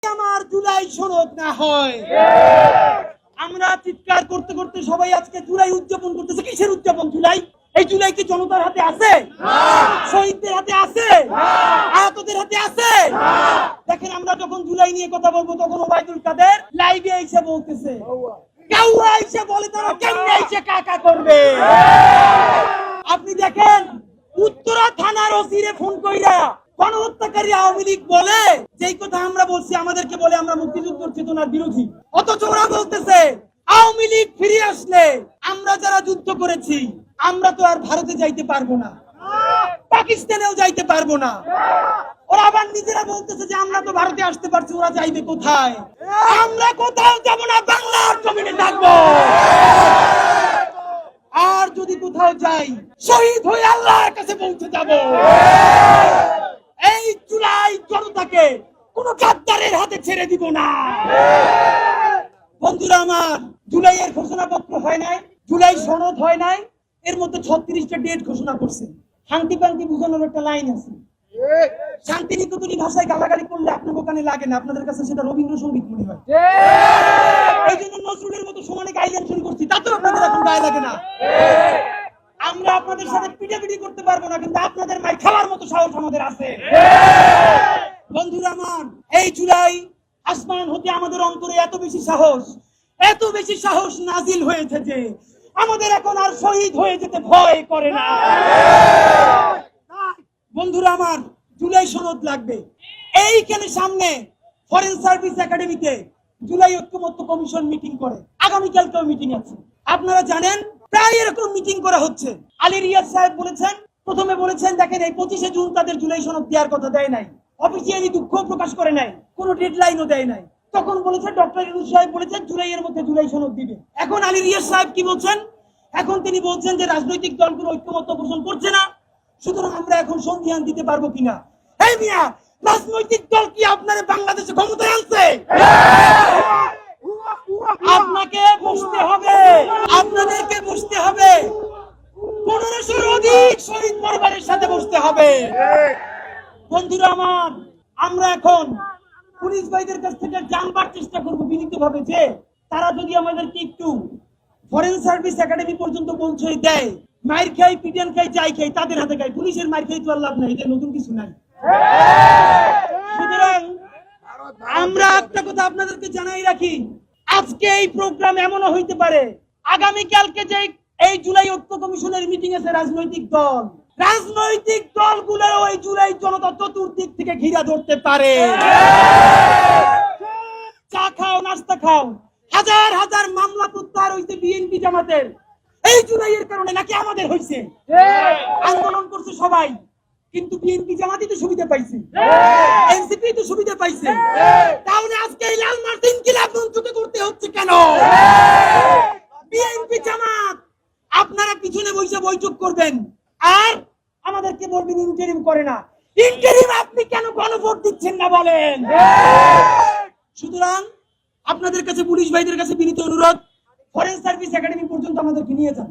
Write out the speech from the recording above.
আমার জুলাই সনদ না হয় আমরা চিৎকার করতে করতে সবাই আজকে জুলাই উদযাপন করতেছে। কিসের উদযাপন? জুলাই। এই জুলাই কি জনতার হাতে আছে? শহীদদের হাতে আছে? আহতদের হাতে আছে? দেখেন, আমরা যখন জুলাই নিয়ে কথা বলবো তখন ওবায়দুল কাদের লাইভে এসে বলতেছে, কাউয়া এসে বলে তারা কেমনে এসে কাকা করবে। আপনি দেখেন, উত্তরা থানার ওসিরে ফোন কইরা গণহত্যাকারী আওয়ামী লীগ বলে যেই কথা আমরা বলছি, আমাদেরকে বলে আমরা মুক্তিযুদ্ধ চেতনার বিরোধী। অথচ ওরা বলতেছে আওয়ামী লীগ ফিরে আসলে আমরা যারা যুদ্ধ করেছি আমরা তো আর ভারতে যাইতে পারবো না, পাকিস্তানেও যাইতে পারবো না। ওরা আবার নিজেরা বলতেছে যে আমরা তো ভারতে আসতে পারছি, ওরা যাইবে কোথায়? আমরা কোথাও যাব না, বাংলার জমিনে থাকবো। আর যদি কোথাও যাই শহীদ হয়ে আল্লাহর কাছে পৌঁছে যাব। এই জুলাই জনতাকে কোন গাদ্দারের হাতে ছেড়ে দিব না। বন্ধুরা আমার, জুলাইয়ের ঘোষণাপত্র হয় নাই, জুলাই সনদ হয় নাই, এর মধ্যে 36টা ডেট ঘোষণা করছে। শান্তি পান্তি বুঝানোর একটা লাইন আছে। শান্তি নিকেতনী ভাষায় গালাগালি করলে আপনার ওখানে লাগে না, আপনাদের কাছে সেটা রবীন্দ্রসঙ্গীত মনে হয়। এই জন্য নজরুলের মতো সমানে গাইলেন শুরু করছি, তাতেও আপনাদের এখন গায়ে লাগে না। আমরা আপনাদের সাথে পিটাপিটি করতে পারবো না, কিন্তু আপনাদের মাই খাওয়ার মতো সাহস আমাদের আছে। বন্ধুরা আমার, এই জুলাই আসমান হতে আমাদের অন্তরে এত বেশি সাহস নাজিল হয়েছে যে আমাদের এখন আর শহীদ হয়ে যেতে ভয় করে না। বন্ধুরা আমার, জুলাই সনদ লাগবে। এইখানে সামনে ফরেন সার্ভিস একাডেমিতে জুলাই ঐক্যমত্য কমিশন মিটিং করে, আগামীকালকেও মিটিং আছে। আপনারা জানেন প্রায় এরকম মিটিং করা হচ্ছে। আলী রিয়াজ সাহেব বলেছেন, প্রথমে বলেছেন দেখেন এই 25শে জুন তাদের জুলাই সনদ দেওয়ার কথা দেয় নাই, অফিসিয়ালি দুঃখ প্রকাশ করে নাই, কোনো ডেডলাইনও দেয় নাই। তখন বলেছেন ডক্টর ইউনূস সাহেব বলেছেন জুলাইয়ের মধ্যে জুলাই সনদ দিবে। এখন আলী রিয়াজ সাহেব কি বলছেন? এখন তিনি বলছেন যে রাজনৈতিক দলগুলো ঐক্যমত্য পোষণ করছে না, সুতরাং আমরা এখন সন্ধিহান দিতে পারবো কিনা। এই মিয়া, রাজনৈতিক দল কি আপনারা বাংলাদেশে ক্ষমতায় আনছে? আপনাকে বসতে হবে, আপনাদেরকে বসতে হবে, 1500-র অধিক শহীদ পরিবারের সাথে বসতে হবে। বন্ধুরা আমার, আমরা এখন পুলিশ ভাইদের কাছ থেকে জানবার চেষ্টা করবো বিনীতভাবে যে তারা যদি আমাদেরকে একটু ফরেন সার্ভিস একাডেমি পর্যন্ত পৌঁছে দেয়, মাইর খাই, পিটেন খাই, যাই খাই, তাদের হাতে খাই, পুলিশের মাইর খাই তো আর লাভ নাই, এটা নতুন কিছু নাই। সুতরাং আমরা একটা কথা আপনাদেরকে জানাই রাখি, আজকে এই প্রোগ্রাম এমনও হইতে পারে আগামীকালকে যে এই জুলাই ঐক্য কমিশনের মিটিং আছে, রাজনৈতিক দলগুলো ওই জুলাই জনতা চতুর্দিক থেকে ঘিরা ধরতে পারে। চা খাও, নাস্তা খাও, হাজার মামলা প্রত্যাহার হইছে বিএনপি জামাতের এই জুলাইয়ের কারণে, নাকি আমাদের হইছে? আন্দোলন করছে সবাই, কিন্তু বিএনপি জামাতই তো সুবিধা পাইছে, এনসিপি তো সুবিধা পাইছে। তাহলে আজকে এই লাল মার্টিন কিলাব মঞ্চকে করতে হচ্ছে কেন? বিএনপি জামাত আপনারা পিছনে বসে বৈঠক করবেন আর আমাদেরকে বলবেন ইন্টারিম করে না। ইন্টারিম আপনি কেন গণভোট দিচ্ছেন না বলেন? সুতরাং আপনাদের কাছে, পুলিশ ভাইদের কাছে বিনীত অনুরোধ, ফরেন সার্ভিস একাডেমি পর্যন্ত আমাদেরকে নিয়ে যান।